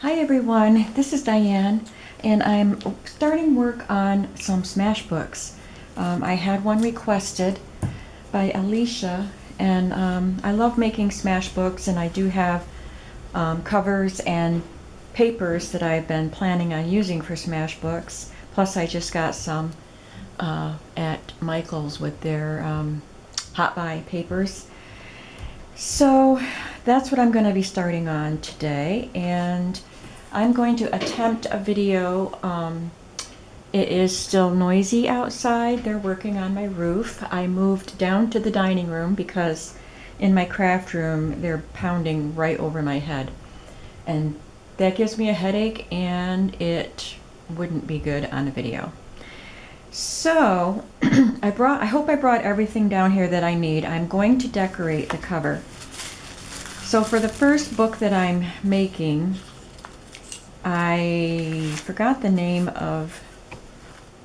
Hi everyone, this is Diane, and I'm starting work on some smash books. I had one requested by Alicia, and I love making smash books, and I do have covers and papers that I've been planning on using for smash books. Plus I just got some at Michael's with their hot buy papers. So that's what I'm going to be starting on today, and I'm going to attempt a video. It is still noisy outside. They're working on my roof. I moved down to the dining room because in my craft room they're pounding right over my head, and that gives me a headache, and it wouldn't be good on a video. So I hope I brought everything down here that I need. I'm going to decorate the cover. So for the first book that I'm making, I forgot the name of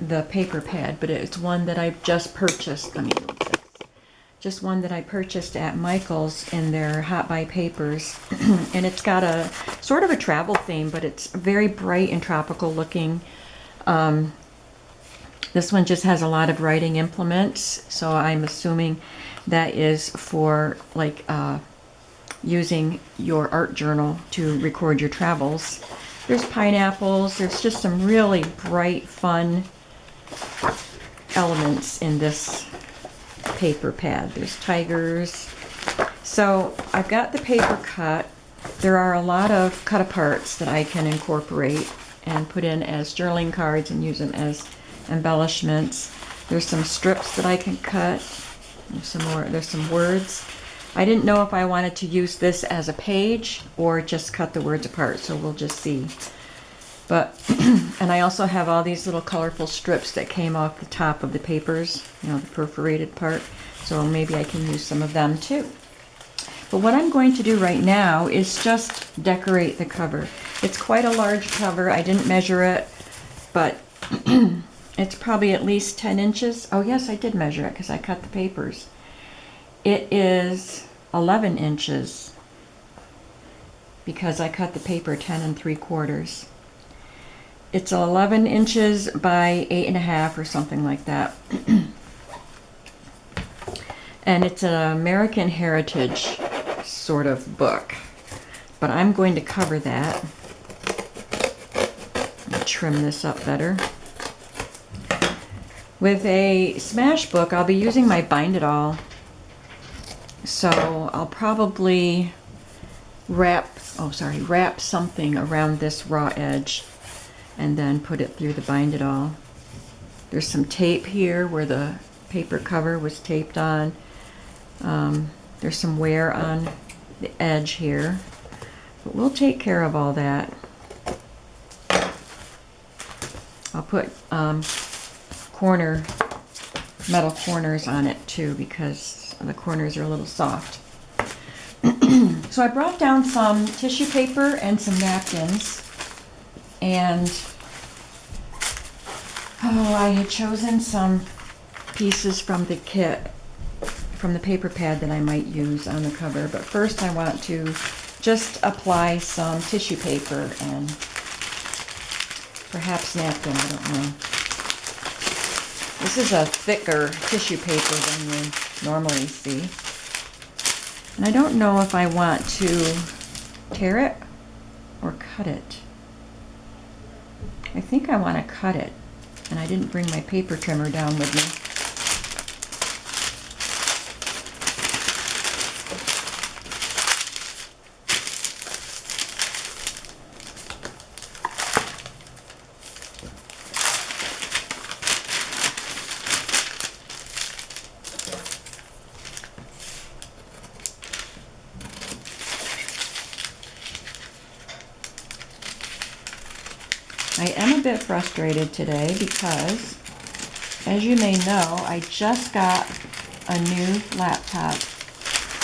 the paper pad, but it's one that I've just purchased. Let me move this. Just one that I purchased at Michael's in their hot buy papers. And it's got a sort of a travel theme, but it's very bright and tropical looking. This one just has a lot of writing implements, so I'm assuming that is for like using your art journal to record your travels. There's pineapples. There's just some really bright, fun elements in this paper pad. There's tigers. So I've got the paper cut. There are a lot of cut aparts that I can incorporate and put in as journaling cards and use them as embellishments. There's some strips that I can cut. There's some more. There's some words. I didn't know if I wanted to use this as a page or just cut the words apart, so we'll just see. But and I also have all these little colorful strips that came off the top of the papers, you know, the perforated part, so maybe I can use some of them too. But what I'm going to do right now is just decorate the cover. It's quite a large cover. I didn't measure it, but it's probably at least 10 inches. Oh yes, I did measure it because I cut the papers. It is 11 inches because I cut the paper 10 3/4. It's 11 inches by 8.5 or something like that. And it's an American Heritage sort of book. But I'm going to cover that. Trim this up better. With a smash book, I'll be using my Bind It All. So I'll probably wrap something around this raw edge and then put it through the Bind It All. There's some tape here where the paper cover was taped on. There's some wear on the edge here, but we'll take care of all that. I'll put metal corners on it too because the corners are a little soft. So I brought down some tissue paper and some napkins, and I had chosen some pieces from the kit, from the paper pad that I might use on the cover. But first I want to just apply some tissue paper and perhaps napkin, I don't know. This is a thicker tissue paper than you normally see. And I don't know if I want to tear it or cut it. I think I want to cut it. And I didn't bring my paper trimmer down with me. I am a bit frustrated today because, as you may know, I just got a new laptop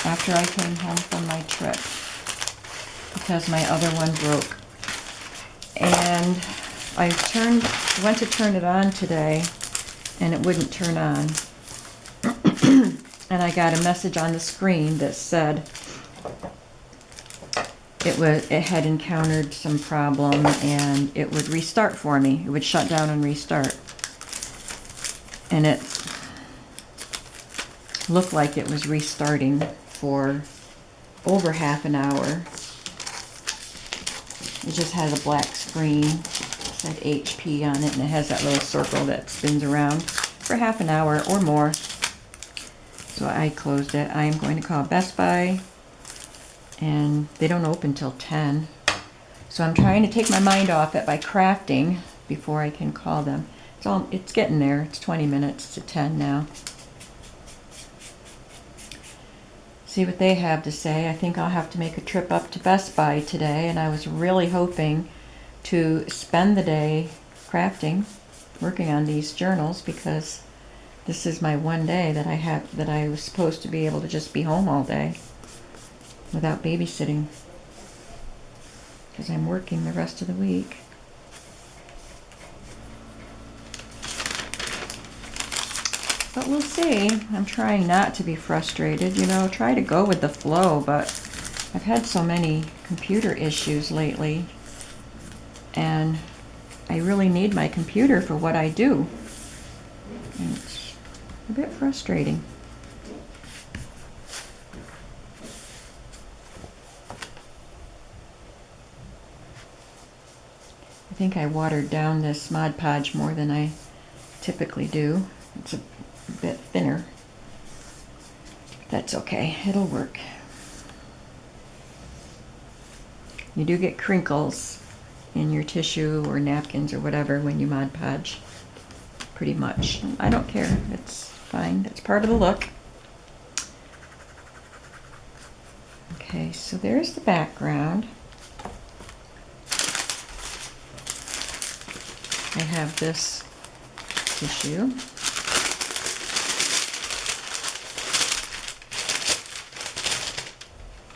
after I came home from my trip because my other one broke. And I went to turn it on today and it wouldn't turn on. And I got a message on the screen that said it had encountered some problem and it would restart for me. It would shut down and restart. And it looked like it was restarting for over half an hour. It just has a black screen. It said HP on it, and it has that little circle that spins around for half an hour or more. So I closed it. I am going to call Best Buy, and they don't open till 10. So I'm trying to take my mind off it by crafting before I can call them. It's getting there. It's 20 minutes to 10 now. See what they have to say. I think I'll have to make a trip up to Best Buy today, and I was really hoping to spend the day crafting, working on these journals, because this is my one day that I was supposed to be able to just be home all day without babysitting, because I'm working the rest of the week. But we'll see. I'm trying not to be frustrated, try to go with the flow, but I've had so many computer issues lately, and I really need my computer for what I do. And it's a bit frustrating. I think I watered down this Mod Podge more than I typically do. It's a bit thinner. That's okay, it'll work. You do get crinkles in your tissue or napkins or whatever when you Mod Podge, pretty much. I don't care, it's fine, that's part of the look. Okay, so there's the background. I have this tissue.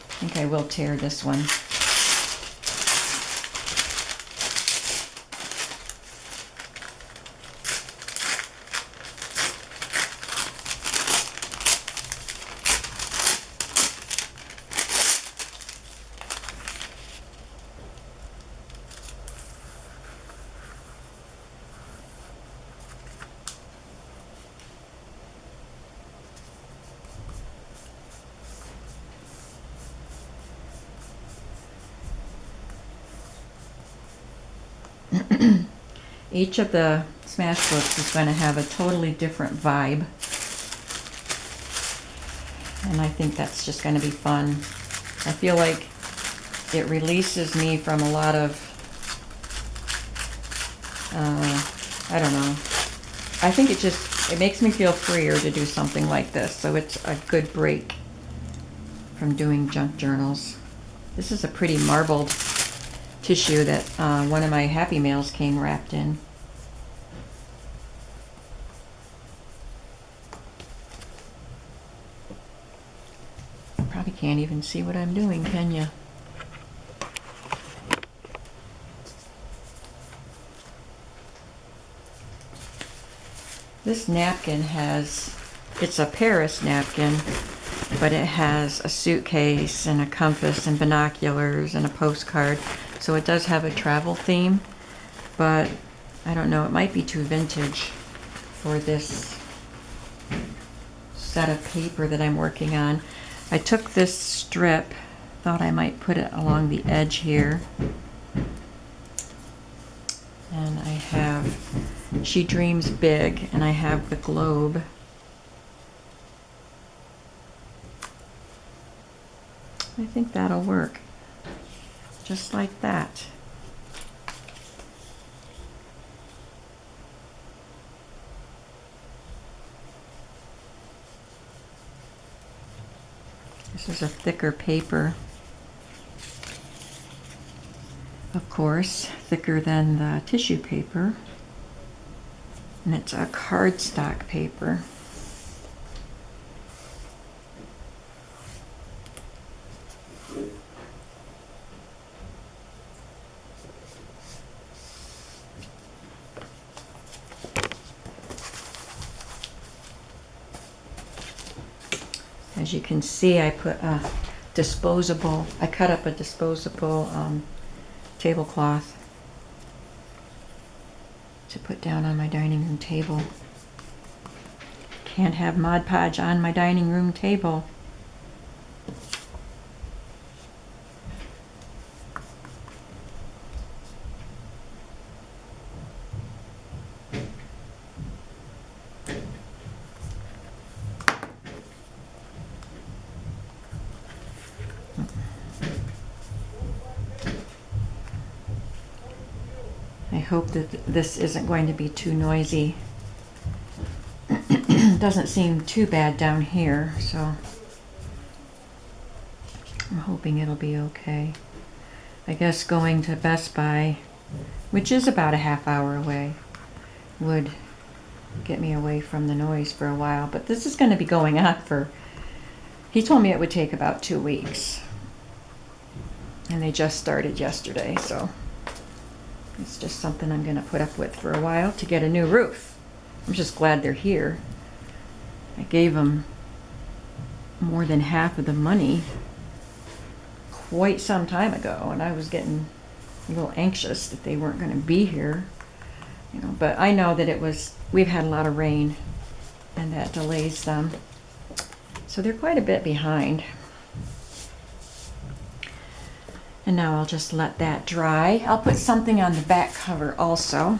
I think I will tear this one. Each of the Smash books is going to have a totally different vibe, and I think that's just going to be fun. I feel like it releases me from a lot of, I don't know. I think it makes me feel freer to do something like this, so it's a good break from doing junk journals. This is a pretty marbled tissue that one of my Happy Mails came wrapped in. Probably can't even see what I'm doing, can you? This napkin it's a Paris napkin, but it has a suitcase and a compass and binoculars and a postcard. So it does have a travel theme, but I don't know, it might be too vintage for this set of paper that I'm working on. I took this strip, thought I might put it along the edge here. And I have She Dreams Big, and I have the globe. I think that'll work. Just like that. This is a thicker paper. Of course, thicker than the tissue paper. And it's a cardstock paper. As you can see, I put a disposable, I cut up a disposable tablecloth to put down on my dining room table. Can't have Mod Podge on my dining room table. I hope that this isn't going to be too noisy. Doesn't seem too bad down here, so I'm hoping it'll be okay. I guess going to Best Buy, which is about a half hour away, would get me away from the noise for a while. But this is going to be going on for, he told me it would take about 2 weeks. And they just started yesterday, so it's just something I'm going to put up with for a while to get a new roof. I'm just glad they're here. I gave them more than half of the money quite some time ago, and I was getting a little anxious that they weren't going to be here. You know, but I know that we've had a lot of rain, and that delays them. So they're quite a bit behind. And now I'll just let that dry. I'll put something on the back cover also.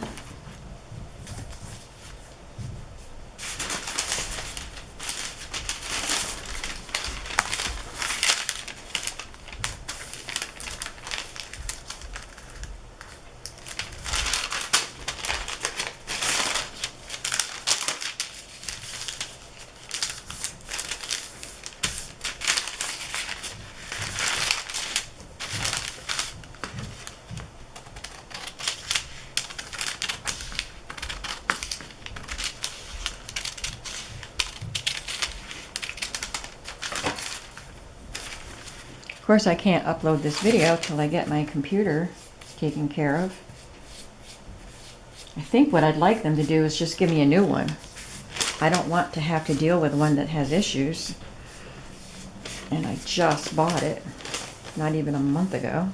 Of course, I can't upload this video till I get my computer taken care of. I think what I'd like them to do is just give me a new one. I don't want to have to deal with one that has issues. And I just bought it, not even a month ago.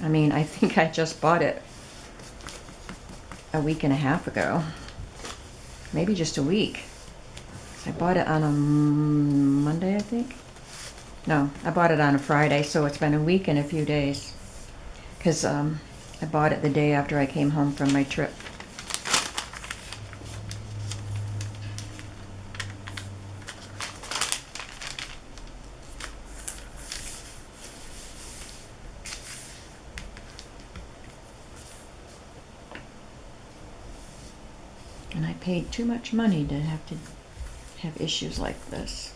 I mean, I think I just bought it a week and a half ago. Maybe just a week. I bought it on a Monday, I think. No, I bought it on a Friday, so it's been a week and a few days. Because I bought it the day after I came home from my trip. And I paid too much money to have issues like this.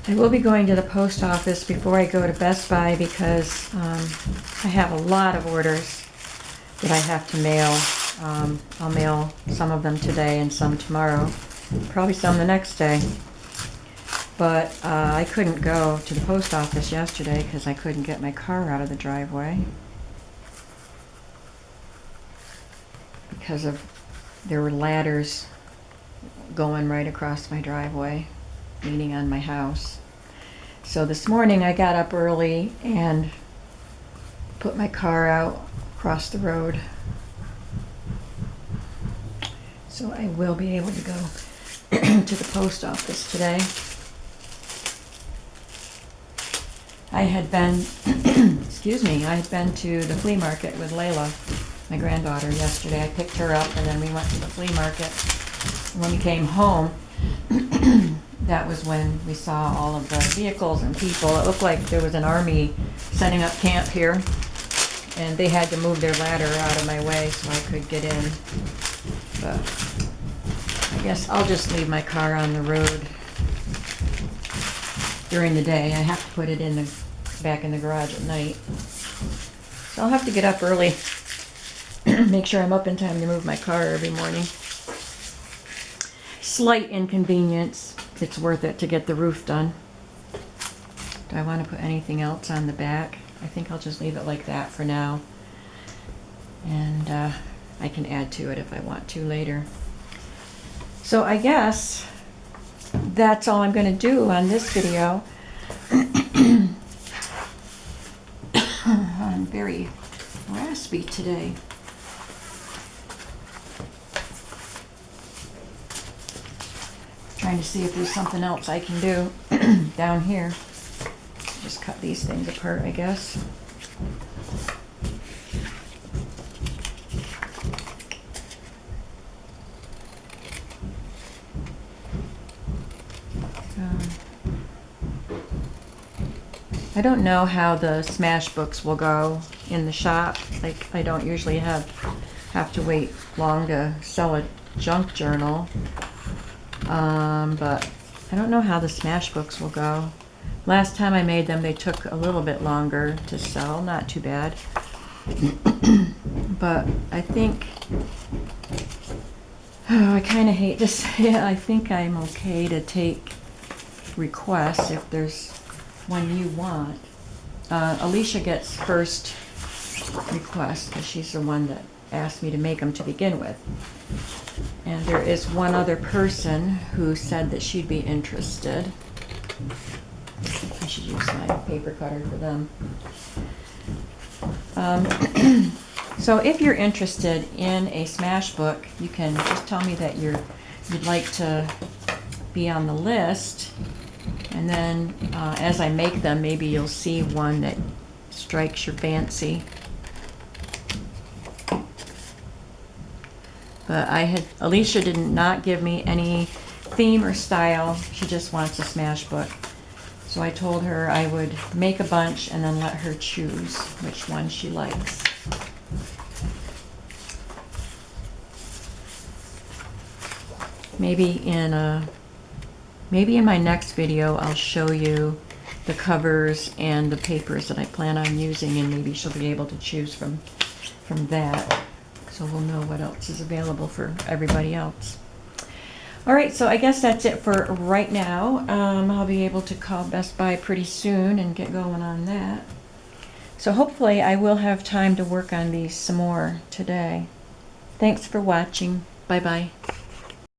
I will be going to the post office before I go to Best Buy because I have a lot of orders that I have to mail. I'll mail some of them today and some tomorrow, probably some the next day. But I couldn't go to the post office yesterday because I couldn't get my car out of the driveway because there were ladders going right across my driveway, leaning on my house. So this morning I got up early and put my car out across the road. So I will be able to go to the post office today. I had been, excuse me, I had been to the flea market with Layla, my granddaughter, yesterday. I picked her up and then we went to the flea market. When we came home, that was when we saw all of the vehicles and people. It looked like there was an army setting up camp here, and they had to move their ladder out of my way so I could get in. But I guess I'll just leave my car on the road during the day. I have to put it in the back in the garage at night. So I'll have to get up early, make sure I'm up in time to move my car every morning. Slight inconvenience. It's worth it to get the roof done. Do I want to put anything else on the back? I think I'll just leave it like that for now. And I can add to it if I want to later. So I guess that's all I'm going to do on this video. I'm very raspy today. Trying to see if there's something else I can do down here. Just cut these things apart, I guess. I don't know how the smash books will go in the shop. Like, I don't usually have to wait long to sell a junk journal. But I don't know how the smash books will go. Last time I made them, they took a little bit longer to sell. Not too bad. But I think, I kind of hate to say it, I think I'm okay to take requests if there's one you want. Alicia gets first request because she's the one that asked me to make them to begin with. And there is one other person who said that she'd be interested. I should use my paper cutter for them. So if you're interested in a smash book, you can just tell me that you'd like to be on the list. And then as I make them, maybe you'll see one that strikes your fancy. But Alicia did not give me any theme or style. She just wants a smash book. So I told her I would make a bunch and then let her choose which one she likes. Maybe in my next video I'll show you the covers and the papers that I plan on using, and maybe she'll be able to choose from that. So we'll know what else is available for everybody else. All right, so I guess that's it for right now. I'll be able to call Best Buy pretty soon and get going on that. So hopefully I will have time to work on these some more today. Thanks for watching. Bye-bye.